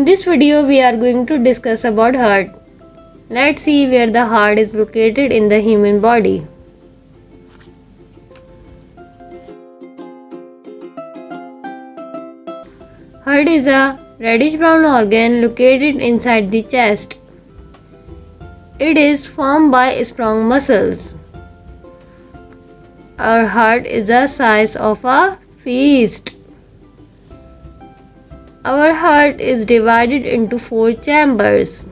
In this video, we are going to discuss about heart. Let's see where the heart is located in the human body. Heart is a reddish brown organ located inside the chest. It is formed by strong muscles. Our heart is the size of a fist. Our heart is divided into 4 chambers.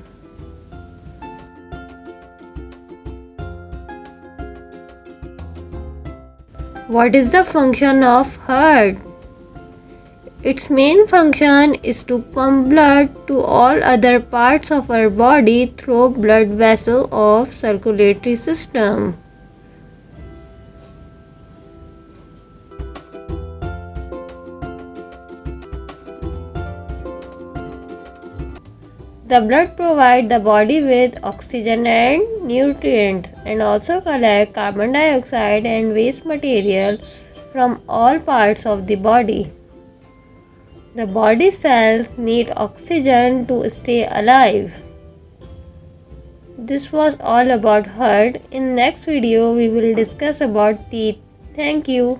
What is the function of heart? Its main function is to pump blood to all other parts of our body through blood vessel of circulatory system. The blood provides the body with oxygen and nutrients and also collects carbon dioxide and waste material from all parts of the body. The body cells need oxygen to stay alive. This was all about heart. In next video we will discuss about teeth. Thank you.